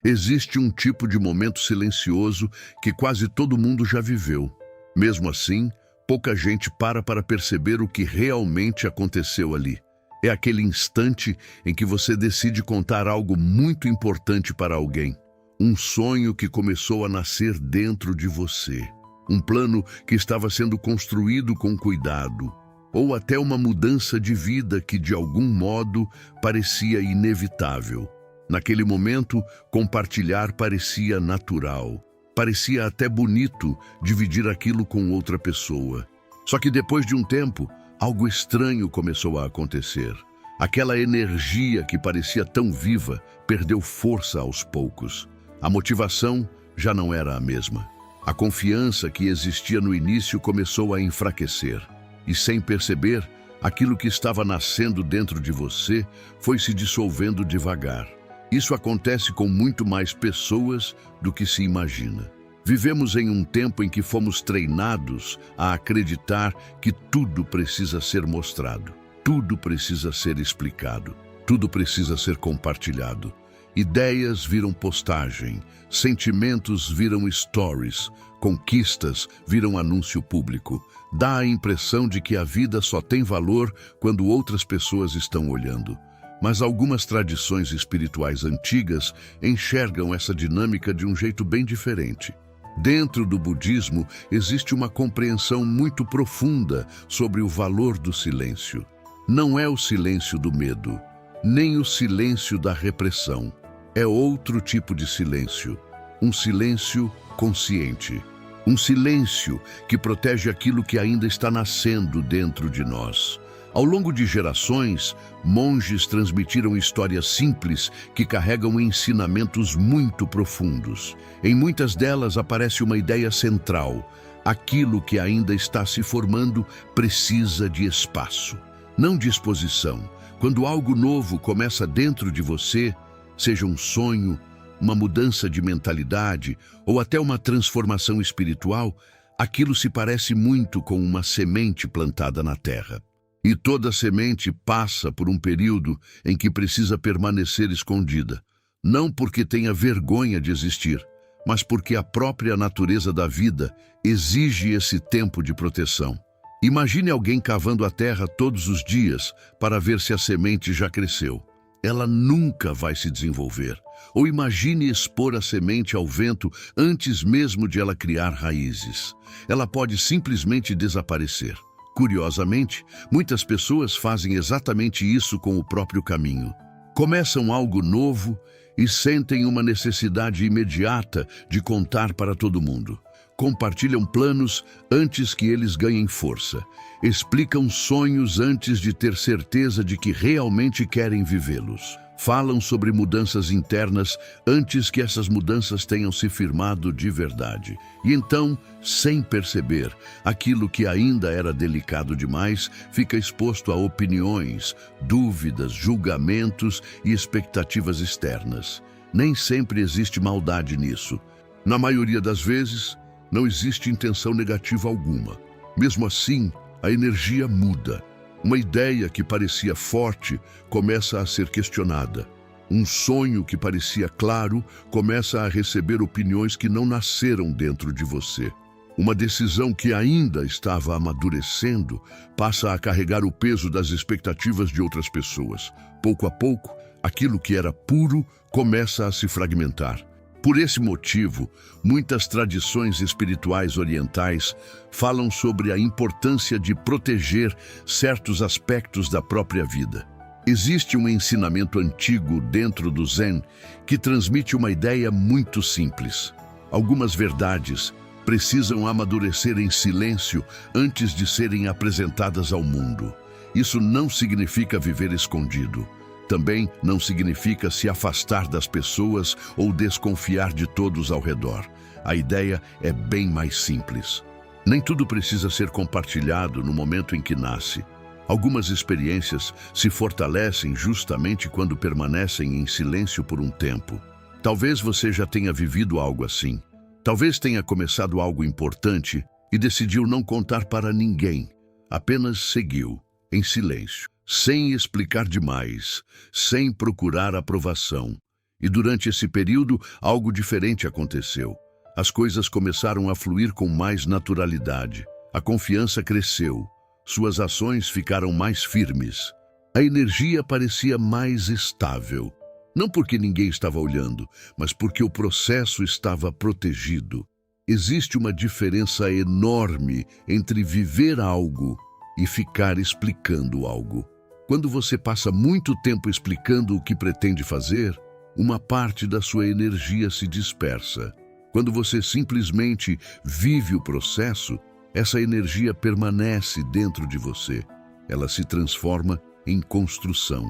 Existe um tipo de momento silencioso que quase todo mundo já viveu. Mesmo assim, pouca gente para perceber o que realmente aconteceu ali. É aquele instante em que você decide contar algo muito importante para alguém. Um sonho que começou a nascer dentro de você. Um plano que estava sendo construído com cuidado. Ou até uma mudança de vida que, de algum modo, parecia inevitável. Naquele momento, compartilhar parecia natural. Parecia até bonito dividir aquilo com outra pessoa. Só que depois de um tempo, algo estranho começou a acontecer. Aquela energia que parecia tão viva perdeu força aos poucos. A motivação já não era a mesma. A confiança que existia no início começou a enfraquecer. E sem perceber, aquilo que estava nascendo dentro de você foi se dissolvendo devagar. Isso acontece com muito mais pessoas do que se imagina. Vivemos em um tempo em que fomos treinados a acreditar que tudo precisa ser mostrado, tudo precisa ser explicado, tudo precisa ser compartilhado. Ideias viram postagem, sentimentos viram stories, conquistas viram anúncio público. Dá a impressão de que a vida só tem valor quando outras pessoas estão olhando. Mas algumas tradições espirituais antigas enxergam essa dinâmica de um jeito bem diferente. Dentro do budismo, existe uma compreensão muito profunda sobre o valor do silêncio. Não é o silêncio do medo, nem o silêncio da repressão. É outro tipo de silêncio, um silêncio consciente. Um silêncio que protege aquilo que ainda está nascendo dentro de nós. Ao longo de gerações, monges transmitiram histórias simples que carregam ensinamentos muito profundos. Em muitas delas aparece uma ideia central. Aquilo que ainda está se formando precisa de espaço, não de exposição. Quando algo novo começa dentro de você, seja um sonho, uma mudança de mentalidade ou até uma transformação espiritual, aquilo se parece muito com uma semente plantada na terra. E toda semente passa por um período em que precisa permanecer escondida, não porque tenha vergonha de existir, mas porque a própria natureza da vida exige esse tempo de proteção. Imagine alguém cavando a terra todos os dias para ver se a semente já cresceu. Ela nunca vai se desenvolver. Ou imagine expor a semente ao vento antes mesmo de ela criar raízes. Ela pode simplesmente desaparecer. Curiosamente, muitas pessoas fazem exatamente isso com o próprio caminho. Começam algo novo e sentem uma necessidade imediata de contar para todo mundo. Compartilham planos antes que eles ganhem força. Explicam sonhos antes de ter certeza de que realmente querem vivê-los. Falam sobre mudanças internas antes que essas mudanças tenham se firmado de verdade. E então, sem perceber, aquilo que ainda era delicado demais fica exposto a opiniões, dúvidas, julgamentos e expectativas externas. Nem sempre existe maldade nisso. Na maioria das vezes, não existe intenção negativa alguma. Mesmo assim, a energia muda. Uma ideia que parecia forte começa a ser questionada. Um sonho que parecia claro começa a receber opiniões que não nasceram dentro de você. Uma decisão que ainda estava amadurecendo passa a carregar o peso das expectativas de outras pessoas. Pouco a pouco, aquilo que era puro começa a se fragmentar. Por esse motivo, muitas tradições espirituais orientais falam sobre a importância de proteger certos aspectos da própria vida. Existe um ensinamento antigo dentro do Zen que transmite uma ideia muito simples. Algumas verdades precisam amadurecer em silêncio antes de serem apresentadas ao mundo. Isso não significa viver escondido. Também não significa se afastar das pessoas ou desconfiar de todos ao redor. A ideia é bem mais simples. Nem tudo precisa ser compartilhado no momento em que nasce. Algumas experiências se fortalecem justamente quando permanecem em silêncio por um tempo. Talvez você já tenha vivido algo assim. Talvez tenha começado algo importante e decidiu não contar para ninguém. Apenas seguiu, em silêncio. Sem explicar demais, sem procurar aprovação. E durante esse período, algo diferente aconteceu. As coisas começaram a fluir com mais naturalidade. A confiança cresceu. Suas ações ficaram mais firmes. A energia parecia mais estável. Não porque ninguém estava olhando, mas porque o processo estava protegido. Existe uma diferença enorme entre viver algo e ficar explicando algo. Quando você passa muito tempo explicando o que pretende fazer, uma parte da sua energia se dispersa. Quando você simplesmente vive o processo, essa energia permanece dentro de você. Ela se transforma em construção.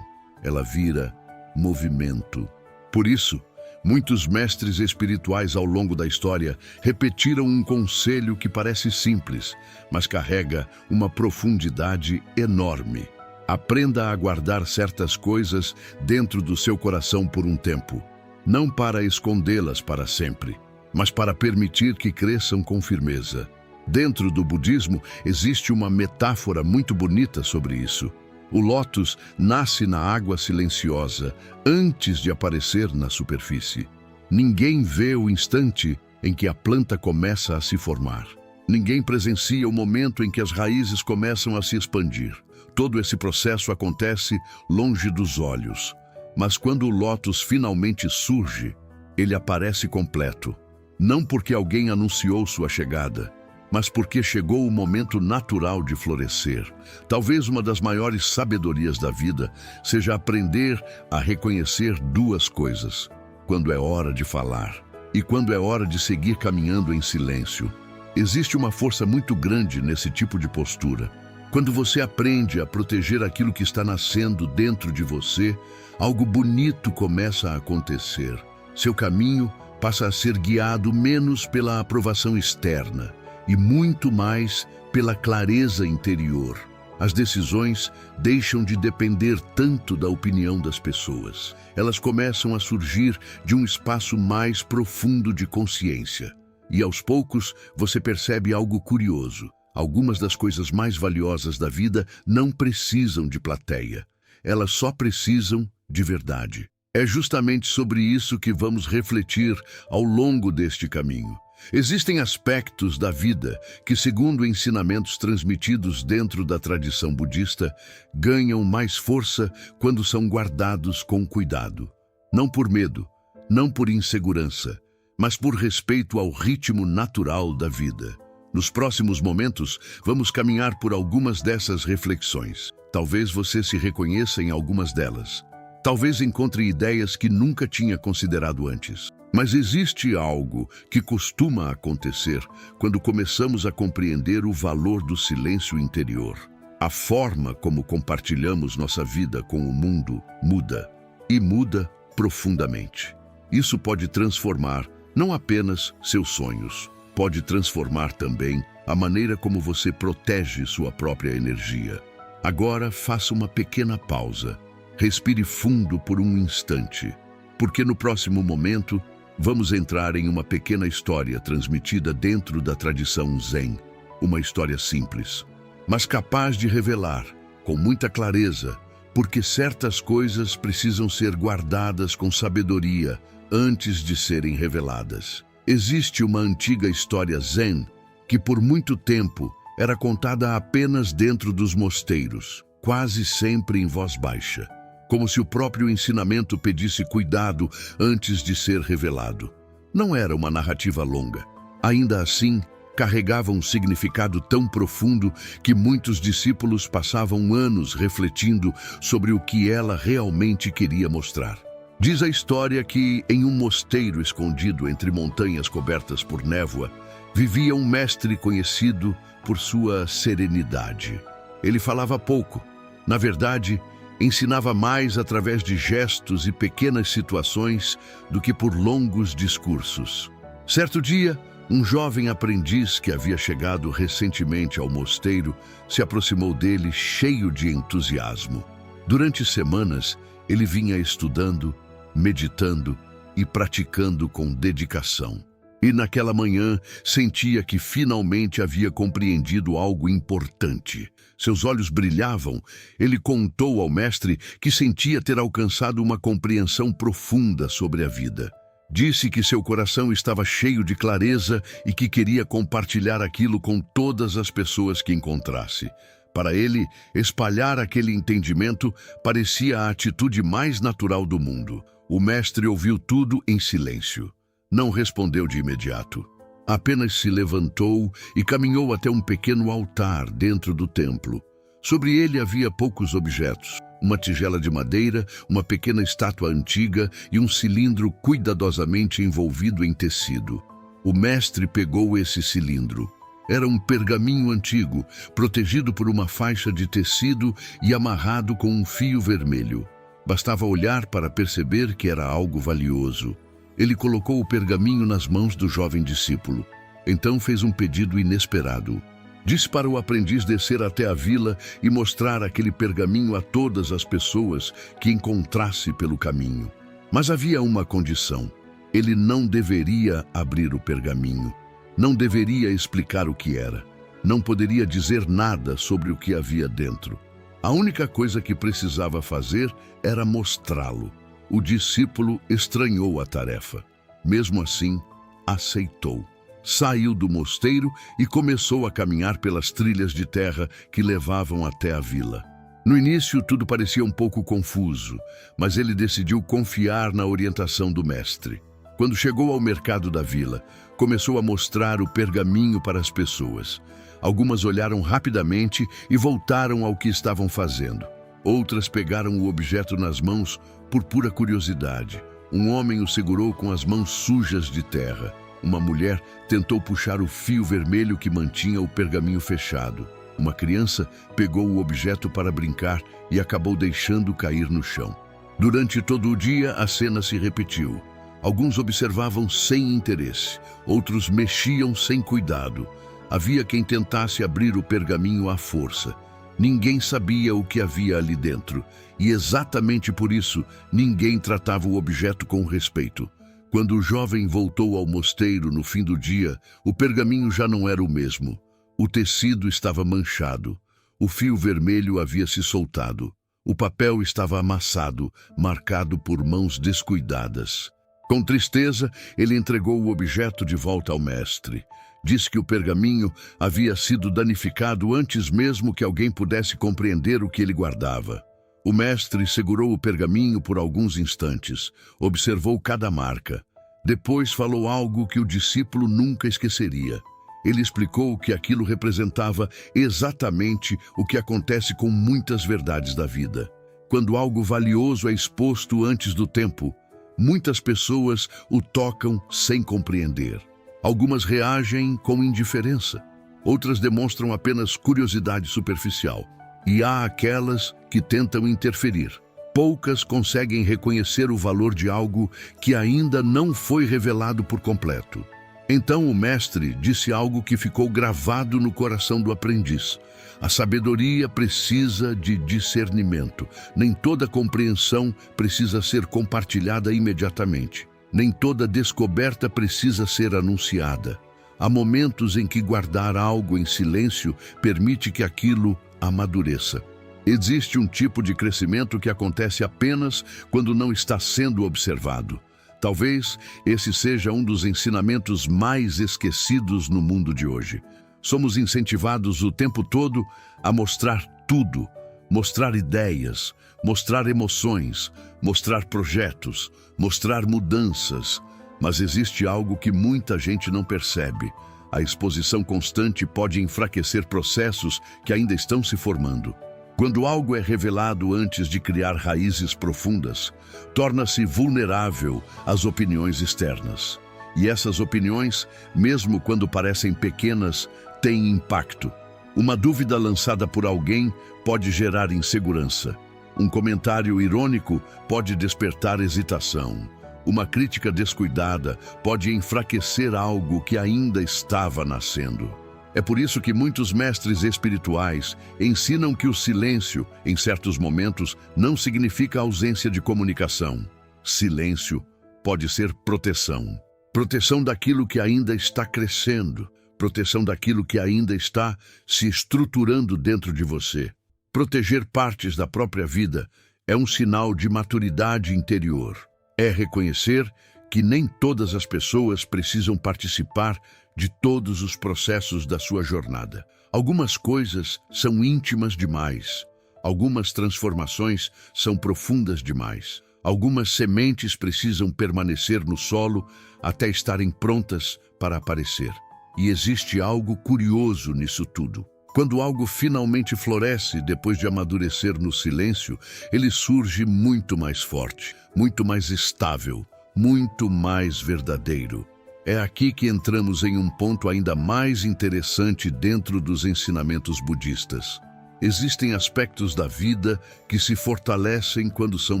Ela vira movimento. Por isso, muitos mestres espirituais ao longo da história repetiram um conselho que parece simples, mas carrega uma profundidade enorme. Aprenda a guardar certas coisas dentro do seu coração por um tempo, não para escondê-las para sempre, mas para permitir que cresçam com firmeza. Dentro do budismo existe uma metáfora muito bonita sobre isso. O lótus nasce na água silenciosa antes de aparecer na superfície. Ninguém vê o instante em que a planta começa a se formar. Ninguém presencia o momento em que as raízes começam a se expandir. Todo esse processo acontece longe dos olhos. Mas quando o lótus finalmente surge, ele aparece completo. Não porque alguém anunciou sua chegada, mas porque chegou o momento natural de florescer. Talvez uma das maiores sabedorias da vida seja aprender a reconhecer duas coisas: quando é hora de falar e quando é hora de seguir caminhando em silêncio. Existe uma força muito grande nesse tipo de postura. Quando você aprende a proteger aquilo que está nascendo dentro de você, algo bonito começa a acontecer. Seu caminho passa a ser guiado menos pela aprovação externa e muito mais pela clareza interior. As decisões deixam de depender tanto da opinião das pessoas. Elas começam a surgir de um espaço mais profundo de consciência. E aos poucos você percebe algo curioso. Algumas das coisas mais valiosas da vida não precisam de plateia. Elas só precisam de verdade. É justamente sobre isso que vamos refletir ao longo deste caminho. Existem aspectos da vida que, segundo ensinamentos transmitidos dentro da tradição budista, ganham mais força quando são guardados com cuidado. Não por medo, não por insegurança, mas por respeito ao ritmo natural da vida. Nos próximos momentos, vamos caminhar por algumas dessas reflexões. Talvez você se reconheça em algumas delas. Talvez encontre ideias que nunca tinha considerado antes. Mas existe algo que costuma acontecer quando começamos a compreender o valor do silêncio interior. A forma como compartilhamos nossa vida com o mundo muda, e muda profundamente. Isso pode transformar não apenas seus sonhos, pode transformar também a maneira como você protege sua própria energia. Agora faça uma pequena pausa. Respire fundo por um instante, porque no próximo momento vamos entrar em uma pequena história transmitida dentro da tradição Zen. Uma história simples, mas capaz de revelar, com muita clareza, porque certas coisas precisam ser guardadas com sabedoria antes de serem reveladas. Existe uma antiga história Zen que por muito tempo era contada apenas dentro dos mosteiros, quase sempre em voz baixa, como se o próprio ensinamento pedisse cuidado antes de ser revelado. Não era uma narrativa longa. Ainda assim, carregava um significado tão profundo que muitos discípulos passavam anos refletindo sobre o que ela realmente queria mostrar. Diz a história que, em um mosteiro escondido entre montanhas cobertas por névoa, vivia um mestre conhecido por sua serenidade. Ele falava pouco. Na verdade, ensinava mais através de gestos e pequenas situações do que por longos discursos. Certo dia, um jovem aprendiz que havia chegado recentemente ao mosteiro se aproximou dele cheio de entusiasmo. Durante semanas, ele vinha estudando, meditando e praticando com dedicação. E naquela manhã sentia que finalmente havia compreendido algo importante. Seus olhos brilhavam. Ele contou ao mestre que sentia ter alcançado uma compreensão profunda sobre a vida. Disse que seu coração estava cheio de clareza e que queria compartilhar aquilo com todas as pessoas que encontrasse. Para ele, espalhar aquele entendimento parecia a atitude mais natural do mundo. O mestre ouviu tudo em silêncio. Não respondeu de imediato. Apenas se levantou e caminhou até um pequeno altar dentro do templo. Sobre ele havia poucos objetos. Uma tigela de madeira, uma pequena estátua antiga e um cilindro cuidadosamente envolvido em tecido. O mestre pegou esse cilindro. Era um pergaminho antigo, protegido por uma faixa de tecido e amarrado com um fio vermelho. Bastava olhar para perceber que era algo valioso. Ele colocou o pergaminho nas mãos do jovem discípulo. Então fez um pedido inesperado. Disse para o aprendiz descer até a vila e mostrar aquele pergaminho a todas as pessoas que encontrasse pelo caminho. Mas havia uma condição. Ele não deveria abrir o pergaminho. Não deveria explicar o que era. Não poderia dizer nada sobre o que havia dentro. A única coisa que precisava fazer era mostrá-lo. O discípulo estranhou a tarefa. Mesmo assim, aceitou. Saiu do mosteiro e começou a caminhar pelas trilhas de terra que levavam até a vila. No início, tudo parecia um pouco confuso, mas ele decidiu confiar na orientação do mestre. Quando chegou ao mercado da vila, começou a mostrar o pergaminho para as pessoas. Algumas olharam rapidamente e voltaram ao que estavam fazendo. Outras pegaram o objeto nas mãos por pura curiosidade. Um homem o segurou com as mãos sujas de terra. Uma mulher tentou puxar o fio vermelho que mantinha o pergaminho fechado. Uma criança pegou o objeto para brincar e acabou deixando cair no chão. Durante todo o dia, a cena se repetiu. Alguns observavam sem interesse, outros mexiam sem cuidado. Havia quem tentasse abrir o pergaminho à força. Ninguém sabia o que havia ali dentro, e exatamente por isso, ninguém tratava o objeto com respeito. Quando o jovem voltou ao mosteiro no fim do dia, o pergaminho já não era o mesmo. O tecido estava manchado. O fio vermelho havia se soltado. O papel estava amassado, marcado por mãos descuidadas. Com tristeza, ele entregou o objeto de volta ao mestre. Disse que o pergaminho havia sido danificado antes mesmo que alguém pudesse compreender o que ele guardava. O mestre segurou o pergaminho por alguns instantes, observou cada marca. Depois falou algo que o discípulo nunca esqueceria. Ele explicou que aquilo representava exatamente o que acontece com muitas verdades da vida. Quando algo valioso é exposto antes do tempo, muitas pessoas o tocam sem compreender. Algumas reagem com indiferença, outras demonstram apenas curiosidade superficial. E há aquelas que tentam interferir. Poucas conseguem reconhecer o valor de algo que ainda não foi revelado por completo. Então o mestre disse algo que ficou gravado no coração do aprendiz. A sabedoria precisa de discernimento. Nem toda compreensão precisa ser compartilhada imediatamente. Nem toda descoberta precisa ser anunciada. Há momentos em que guardar algo em silêncio permite que aquilo amadureça. Existe um tipo de crescimento que acontece apenas quando não está sendo observado. Talvez esse seja um dos ensinamentos mais esquecidos no mundo de hoje. Somos incentivados o tempo todo a mostrar tudo, mostrar ideias, mostrar emoções, mostrar projetos, mostrar mudanças. Mas existe algo que muita gente não percebe. A exposição constante pode enfraquecer processos que ainda estão se formando. Quando algo é revelado antes de criar raízes profundas, torna-se vulnerável às opiniões externas. E essas opiniões, mesmo quando parecem pequenas, têm impacto. Uma dúvida lançada por alguém pode gerar insegurança. Um comentário irônico pode despertar hesitação. Uma crítica descuidada pode enfraquecer algo que ainda estava nascendo. É por isso que muitos mestres espirituais ensinam que o silêncio, em certos momentos, não significa ausência de comunicação. Silêncio pode ser proteção. proteção daquilo que ainda está crescendo, proteção daquilo que ainda está se estruturando dentro de você. Proteger partes da própria vida é um sinal de maturidade interior. É reconhecer que nem todas as pessoas precisam participar de todos os processos da sua jornada. Algumas coisas são íntimas demais. Algumas transformações são profundas demais. Algumas sementes precisam permanecer no solo até estarem prontas para aparecer. E existe algo curioso nisso tudo. Quando algo finalmente floresce depois de amadurecer no silêncio, ele surge muito mais forte, muito mais estável, muito mais verdadeiro. É aqui que entramos em um ponto ainda mais interessante dentro dos ensinamentos budistas. Existem aspectos da vida que se fortalecem quando são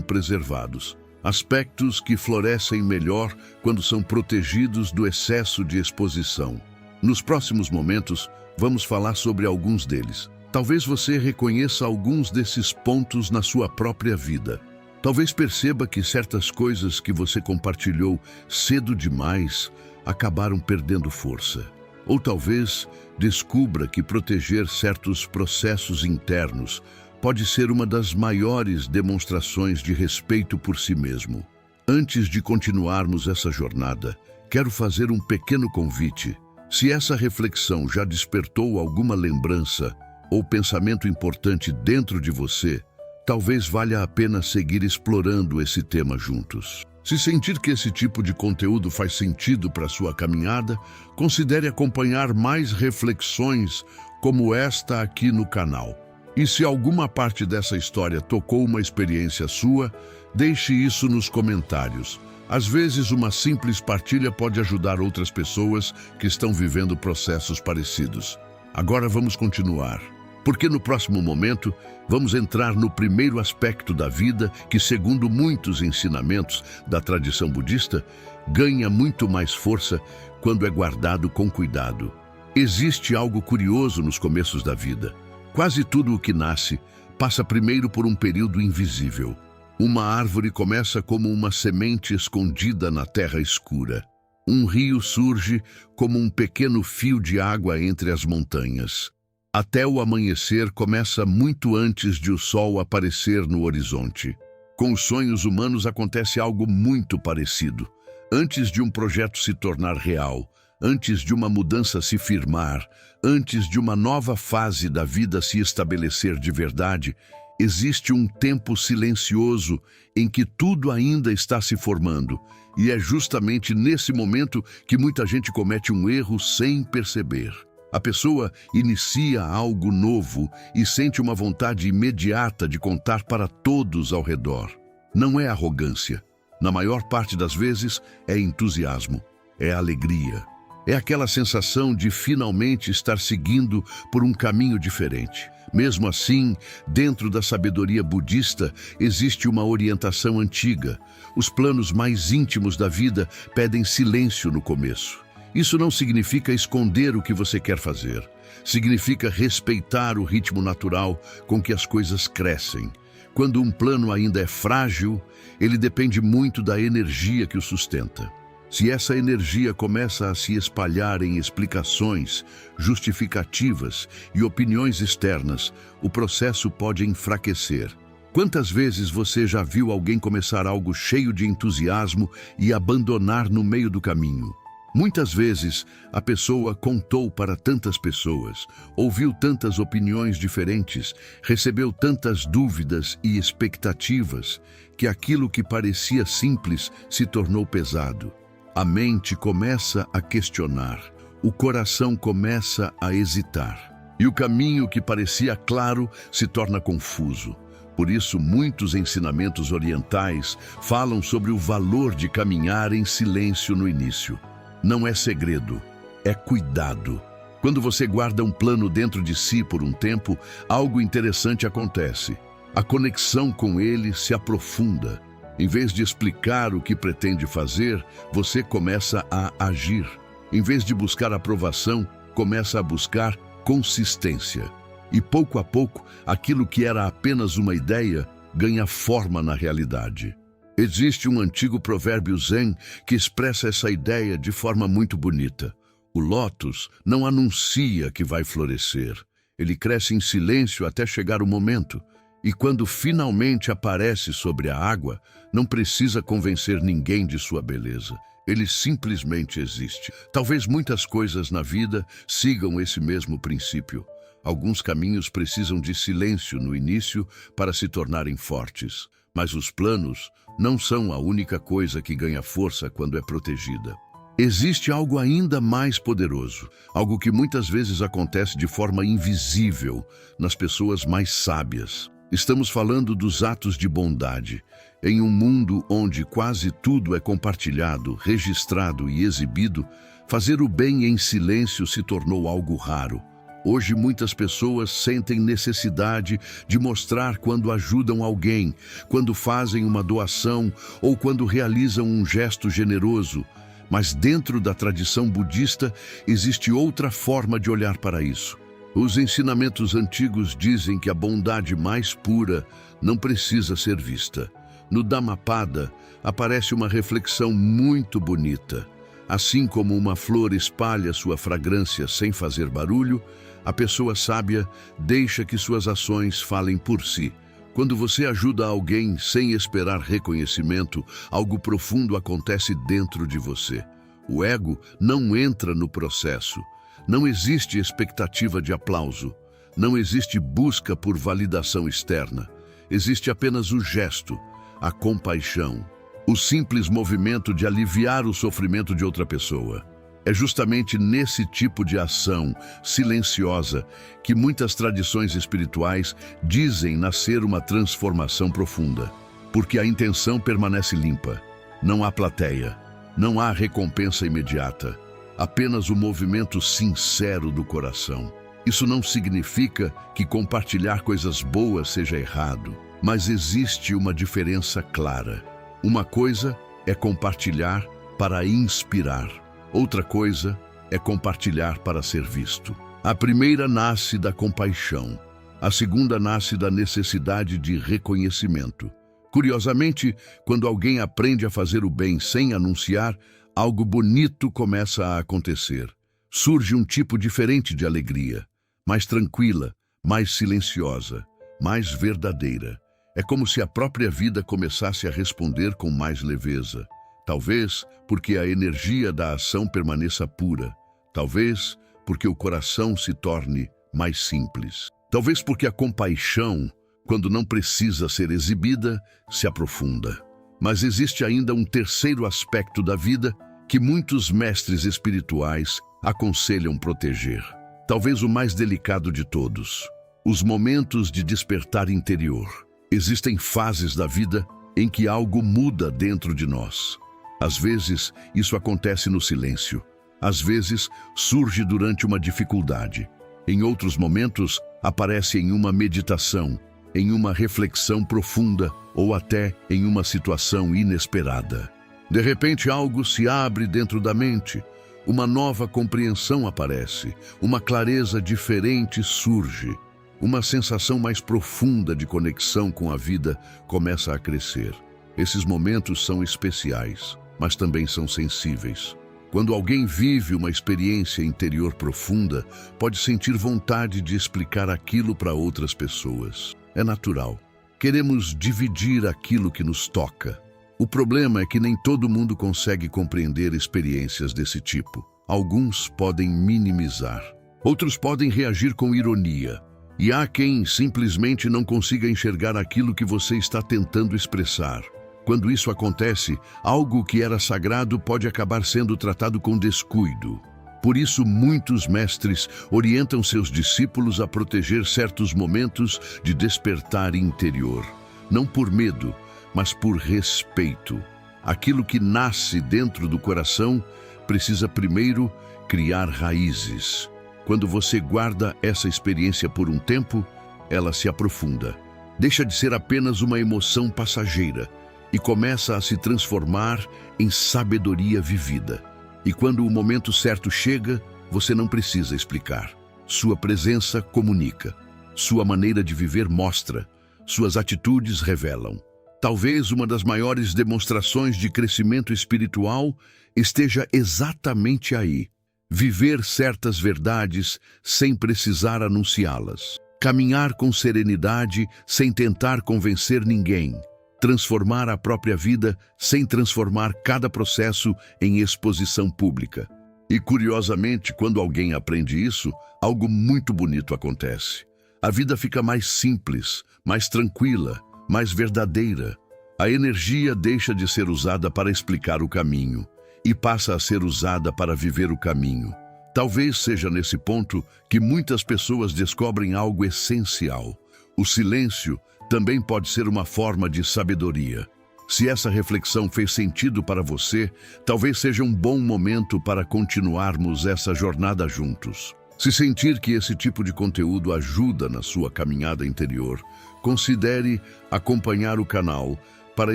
preservados. Aspectos que florescem melhor quando são protegidos do excesso de exposição. Nos próximos momentos, vamos falar sobre alguns deles. Talvez você reconheça alguns desses pontos na sua própria vida. Talvez perceba que certas coisas que você compartilhou cedo demais acabaram perdendo força. Ou talvez descubra que proteger certos processos internos pode ser uma das maiores demonstrações de respeito por si mesmo. Antes de continuarmos essa jornada, quero fazer um pequeno convite. Se essa reflexão já despertou alguma lembrança ou pensamento importante dentro de você, talvez valha a pena seguir explorando esse tema juntos. Se sentir que esse tipo de conteúdo faz sentido para sua caminhada, considere acompanhar mais reflexões como esta aqui no canal. E se alguma parte dessa história tocou uma experiência sua, deixe isso nos comentários. Às vezes, uma simples partilha pode ajudar outras pessoas que estão vivendo processos parecidos. Agora vamos continuar, porque no próximo momento vamos entrar no primeiro aspecto da vida que, segundo muitos ensinamentos da tradição budista, ganha muito mais força quando é guardado com cuidado. Existe algo curioso nos começos da vida. Quase tudo o que nasce passa primeiro por um período invisível. Uma árvore começa como uma semente escondida na terra escura. Um rio surge como um pequeno fio de água entre as montanhas. Até o amanhecer começa muito antes de o sol aparecer no horizonte. Com os sonhos humanos acontece algo muito parecido. Antes de um projeto se tornar real, antes de uma mudança se firmar, antes de uma nova fase da vida se estabelecer de verdade, existe um tempo silencioso em que tudo ainda está se formando, e é justamente nesse momento que muita gente comete um erro sem perceber. A pessoa inicia algo novo e sente uma vontade imediata de contar para todos ao redor. Não é arrogância. Na maior parte das vezes, é entusiasmo, é alegria. É aquela sensação de finalmente estar seguindo por um caminho diferente. Mesmo assim, dentro da sabedoria budista, existe uma orientação antiga. Os planos mais íntimos da vida pedem silêncio no começo. Isso não significa esconder o que você quer fazer. Significa respeitar o ritmo natural com que as coisas crescem. Quando um plano ainda é frágil, ele depende muito da energia que o sustenta. Se essa energia começa a se espalhar em explicações, justificativas e opiniões externas, o processo pode enfraquecer. Quantas vezes você já viu alguém começar algo cheio de entusiasmo e abandonar no meio do caminho? Muitas vezes, a pessoa contou para tantas pessoas, ouviu tantas opiniões diferentes, recebeu tantas dúvidas e expectativas, que aquilo que parecia simples se tornou pesado. A mente começa a questionar, o coração começa a hesitar, e o caminho que parecia claro se torna confuso. Por isso, muitos ensinamentos orientais falam sobre o valor de caminhar em silêncio no início. Não é segredo, é cuidado. Quando você guarda um plano dentro de si por um tempo, algo interessante acontece. A conexão com ele se aprofunda. Em vez de explicar o que pretende fazer, você começa a agir. Em vez de buscar aprovação, começa a buscar consistência. E pouco a pouco, aquilo que era apenas uma ideia ganha forma na realidade. Existe um antigo provérbio zen que expressa essa ideia de forma muito bonita. O lótus não anuncia que vai florescer. Ele cresce em silêncio até chegar o momento. E quando finalmente aparece sobre a água, não precisa convencer ninguém de sua beleza. Ele simplesmente existe. Talvez muitas coisas na vida sigam esse mesmo princípio. Alguns caminhos precisam de silêncio no início para se tornarem fortes. Mas os planos não são a única coisa que ganha força quando é protegida. Existe algo ainda mais poderoso, algo que muitas vezes acontece de forma invisível nas pessoas mais sábias. Estamos falando dos atos de bondade. Em um mundo onde quase tudo é compartilhado, registrado e exibido, fazer o bem em silêncio se tornou algo raro. Hoje muitas pessoas sentem necessidade de mostrar quando ajudam alguém, quando fazem uma doação ou quando realizam um gesto generoso. Mas dentro da tradição budista existe outra forma de olhar para isso. Os ensinamentos antigos dizem que a bondade mais pura não precisa ser vista. No Dhammapada aparece uma reflexão muito bonita. Assim como uma flor espalha sua fragrância sem fazer barulho, a pessoa sábia deixa que suas ações falem por si. Quando você ajuda alguém sem esperar reconhecimento, algo profundo acontece dentro de você. O ego não entra no processo. Não existe expectativa de aplauso. Não existe busca por validação externa. Existe apenas o gesto, a compaixão, o simples movimento de aliviar o sofrimento de outra pessoa. É justamente nesse tipo de ação silenciosa que muitas tradições espirituais dizem nascer uma transformação profunda. Porque a intenção permanece limpa. Não há plateia. Não há recompensa imediata. Apenas o movimento sincero do coração. Isso não significa que compartilhar coisas boas seja errado. Mas existe uma diferença clara. Uma coisa é compartilhar para inspirar. Outra coisa é compartilhar para ser visto. A primeira nasce da compaixão. A segunda nasce da necessidade de reconhecimento. Curiosamente, quando alguém aprende a fazer o bem sem anunciar, algo bonito começa a acontecer. Surge um tipo diferente de alegria, mais tranquila, mais silenciosa, mais verdadeira. É como se a própria vida começasse a responder com mais leveza. Talvez porque a energia da ação permaneça pura. Talvez porque o coração se torne mais simples. Talvez porque a compaixão, quando não precisa ser exibida, se aprofunda. Mas existe ainda um terceiro aspecto da vida que muitos mestres espirituais aconselham proteger. Talvez o mais delicado de todos: os momentos de despertar interior. Existem fases da vida em que algo muda dentro de nós. Às vezes, isso acontece no silêncio. Às vezes, surge durante uma dificuldade. Em outros momentos, aparece em uma meditação, em uma reflexão profunda ou até em uma situação inesperada. De repente, algo se abre dentro da mente. Uma nova compreensão aparece. Uma clareza diferente surge. Uma sensação mais profunda de conexão com a vida começa a crescer. Esses momentos são especiais, mas também são sensíveis. Quando alguém vive uma experiência interior profunda, pode sentir vontade de explicar aquilo para outras pessoas. É natural. Queremos dividir aquilo que nos toca. O problema é que nem todo mundo consegue compreender experiências desse tipo. Alguns podem minimizar. Outros podem reagir com ironia. E há quem simplesmente não consiga enxergar aquilo que você está tentando expressar. Quando isso acontece, algo que era sagrado pode acabar sendo tratado com descuido. Por isso, muitos mestres orientam seus discípulos a proteger certos momentos de despertar interior. Não por medo, mas por respeito. Aquilo que nasce dentro do coração precisa primeiro criar raízes. Quando você guarda essa experiência por um tempo, ela se aprofunda. Deixa de ser apenas uma emoção passageira e começa a se transformar em sabedoria vivida. E quando o momento certo chega, você não precisa explicar. Sua presença comunica. Sua maneira de viver mostra. Suas atitudes revelam. Talvez uma das maiores demonstrações de crescimento espiritual esteja exatamente aí. Viver certas verdades sem precisar anunciá-las. Caminhar com serenidade sem tentar convencer ninguém. Transformar a própria vida sem transformar cada processo em exposição pública. E, curiosamente, quando alguém aprende isso, algo muito bonito acontece. A vida fica mais simples, mais tranquila, mais verdadeira. A energia deixa de ser usada para explicar o caminho e passa a ser usada para viver o caminho. Talvez seja nesse ponto que muitas pessoas descobrem algo essencial. O silêncio também pode ser uma forma de sabedoria. Se essa reflexão fez sentido para você, talvez seja um bom momento para continuarmos essa jornada juntos. Se sentir que esse tipo de conteúdo ajuda na sua caminhada interior, considere acompanhar o canal para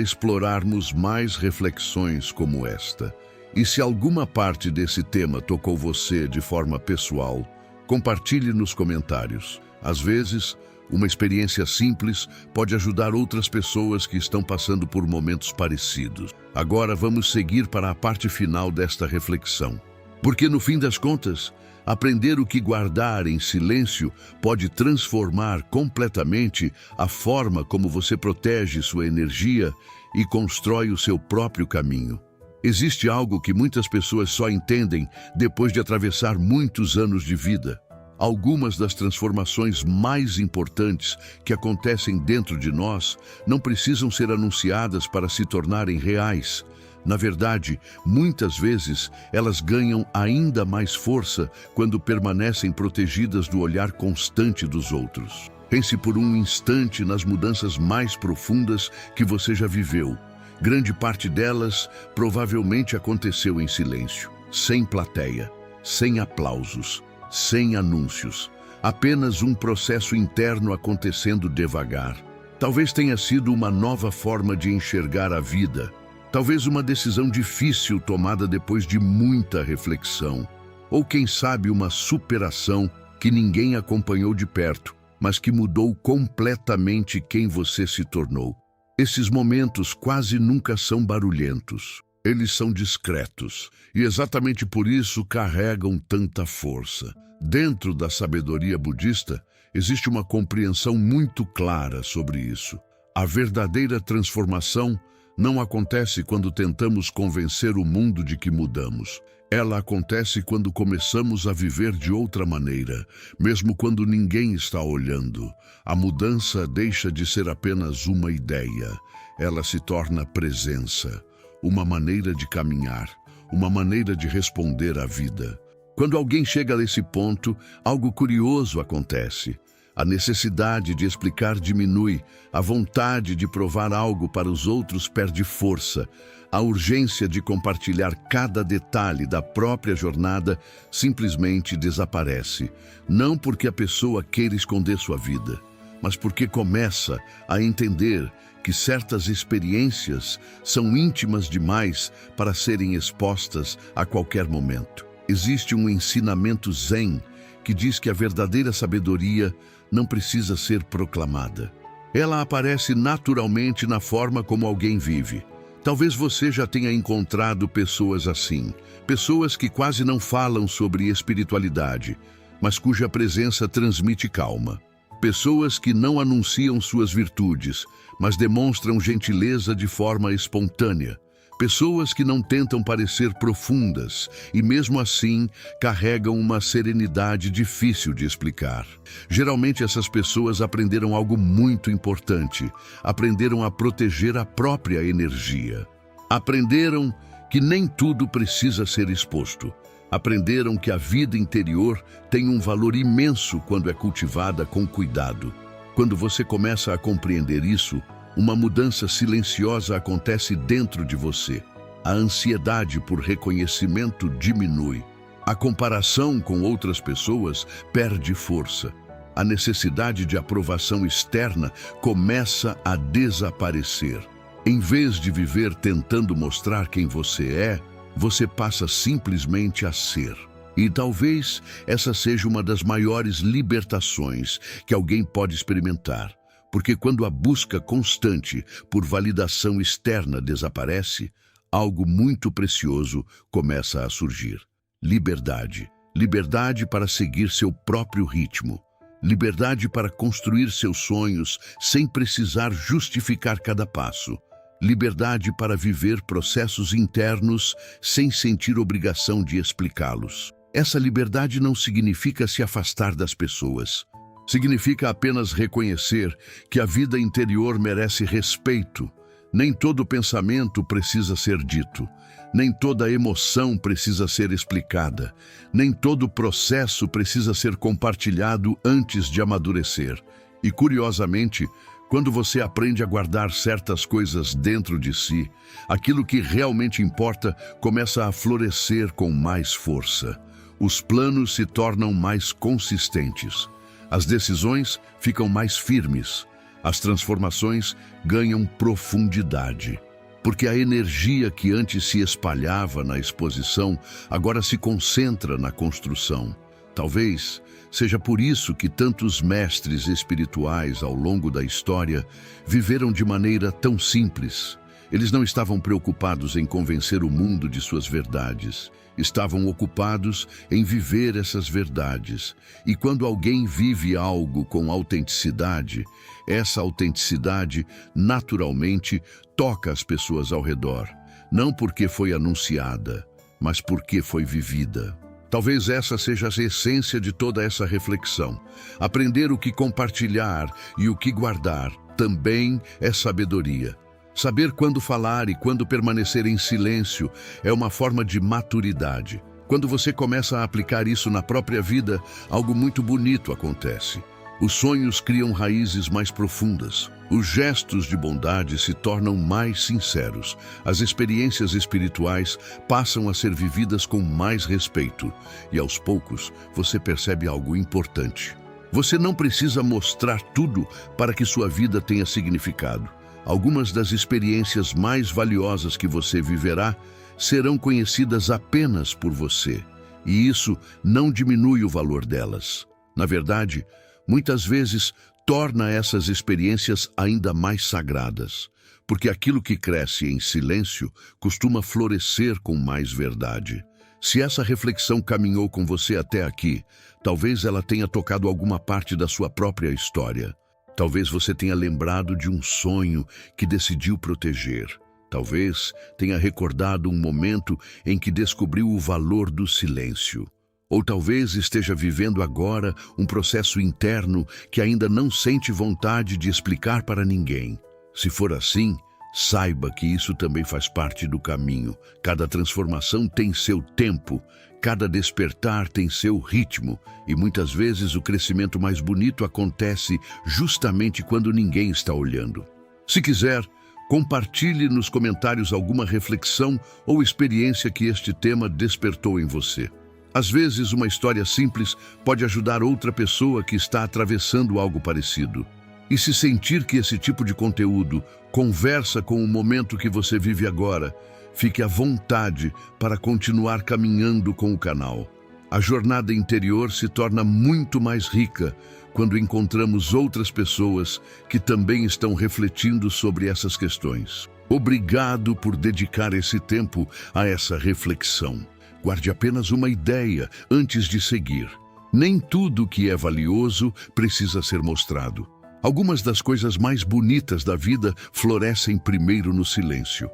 explorarmos mais reflexões como esta. E se alguma parte desse tema tocou você de forma pessoal, compartilhe nos comentários. Às vezes, uma experiência simples pode ajudar outras pessoas que estão passando por momentos parecidos. Agora vamos seguir para a parte final desta reflexão. Porque no fim das contas, aprender o que guardar em silêncio pode transformar completamente a forma como você protege sua energia e constrói o seu próprio caminho. Existe algo que muitas pessoas só entendem depois de atravessar muitos anos de vida. Algumas das transformações mais importantes que acontecem dentro de nós não precisam ser anunciadas para se tornarem reais. Na verdade, muitas vezes elas ganham ainda mais força quando permanecem protegidas do olhar constante dos outros. Pense por um instante nas mudanças mais profundas que você já viveu. Grande parte delas provavelmente aconteceu em silêncio, sem plateia, sem aplausos, sem anúncios. Apenas um processo interno acontecendo devagar. Talvez tenha sido uma nova forma de enxergar a vida. Talvez uma decisão difícil tomada depois de muita reflexão. Ou quem sabe uma superação que ninguém acompanhou de perto, mas que mudou completamente quem você se tornou. Esses momentos quase nunca são barulhentos. Eles são discretos e exatamente por isso carregam tanta força. Dentro da sabedoria budista, existe uma compreensão muito clara sobre isso. A verdadeira transformação não acontece quando tentamos convencer o mundo de que mudamos. Ela acontece quando começamos a viver de outra maneira, mesmo quando ninguém está olhando. A mudança deixa de ser apenas uma ideia. Ela se torna presença, uma maneira de caminhar, uma maneira de responder à vida. Quando alguém chega a esse ponto, algo curioso acontece. A necessidade de explicar diminui, a vontade de provar algo para os outros perde força, a urgência de compartilhar cada detalhe da própria jornada simplesmente desaparece. Não porque a pessoa queira esconder sua vida, mas porque começa a entender que certas experiências são íntimas demais para serem expostas a qualquer momento. Existe um ensinamento zen que diz que a verdadeira sabedoria não precisa ser proclamada. Ela aparece naturalmente na forma como alguém vive. Talvez você já tenha encontrado pessoas assim, pessoas que quase não falam sobre espiritualidade, mas cuja presença transmite calma. Pessoas que não anunciam suas virtudes, mas demonstram gentileza de forma espontânea. Pessoas que não tentam parecer profundas e, mesmo assim, carregam uma serenidade difícil de explicar. Geralmente, essas pessoas aprenderam algo muito importante. Aprenderam a proteger a própria energia. Aprenderam que nem tudo precisa ser exposto. Aprenderam que a vida interior tem um valor imenso quando é cultivada com cuidado. Quando você começa a compreender isso, uma mudança silenciosa acontece dentro de você. A ansiedade por reconhecimento diminui. A comparação com outras pessoas perde força. A necessidade de aprovação externa começa a desaparecer. Em vez de viver tentando mostrar quem você é, você passa simplesmente a ser. E talvez essa seja uma das maiores libertações que alguém pode experimentar. Porque quando a busca constante por validação externa desaparece, algo muito precioso começa a surgir. Liberdade. Liberdade para seguir seu próprio ritmo. Liberdade para construir seus sonhos sem precisar justificar cada passo. Liberdade para viver processos internos sem sentir obrigação de explicá-los. Essa liberdade não significa se afastar das pessoas. Significa apenas reconhecer que a vida interior merece respeito. Nem todo pensamento precisa ser dito. Nem toda emoção precisa ser explicada. Nem todo processo precisa ser compartilhado antes de amadurecer. E, curiosamente, quando você aprende a guardar certas coisas dentro de si, aquilo que realmente importa começa a florescer com mais força. Os planos se tornam mais consistentes. As decisões ficam mais firmes. As transformações ganham profundidade. Porque a energia que antes se espalhava na exposição agora se concentra na construção. Talvez seja por isso que tantos mestres espirituais ao longo da história viveram de maneira tão simples. Eles não estavam preocupados em convencer o mundo de suas verdades. Estavam ocupados em viver essas verdades. E quando alguém vive algo com autenticidade, essa autenticidade naturalmente toca as pessoas ao redor. Não porque foi anunciada, mas porque foi vivida. Talvez essa seja a essência de toda essa reflexão. Aprender o que compartilhar e o que guardar também é sabedoria. Saber quando falar e quando permanecer em silêncio é uma forma de maturidade. Quando você começa a aplicar isso na própria vida, algo muito bonito acontece. Os sonhos criam raízes mais profundas. Os gestos de bondade se tornam mais sinceros. As experiências espirituais passam a ser vividas com mais respeito. E aos poucos, você percebe algo importante. Você não precisa mostrar tudo para que sua vida tenha significado. Algumas das experiências mais valiosas que você viverá serão conhecidas apenas por você. E isso não diminui o valor delas. Na verdade, muitas vezes torna essas experiências ainda mais sagradas, porque aquilo que cresce em silêncio costuma florescer com mais verdade. Se essa reflexão caminhou com você até aqui, talvez ela tenha tocado alguma parte da sua própria história. Talvez você tenha lembrado de um sonho que decidiu proteger. Talvez tenha recordado um momento em que descobriu o valor do silêncio. Ou talvez esteja vivendo agora um processo interno que ainda não sente vontade de explicar para ninguém. Se for assim, saiba que isso também faz parte do caminho. Cada transformação tem seu tempo, cada despertar tem seu ritmo, e muitas vezes o crescimento mais bonito acontece justamente quando ninguém está olhando. Se quiser, compartilhe nos comentários alguma reflexão ou experiência que este tema despertou em você. Às vezes, uma história simples pode ajudar outra pessoa que está atravessando algo parecido. E se sentir que esse tipo de conteúdo conversa com o momento que você vive agora, fique à vontade para continuar caminhando com o canal. A jornada interior se torna muito mais rica quando encontramos outras pessoas que também estão refletindo sobre essas questões. Obrigado por dedicar esse tempo a essa reflexão. Guarde apenas uma ideia antes de seguir. Nem tudo que é valioso precisa ser mostrado. Algumas das coisas mais bonitas da vida florescem primeiro no silêncio.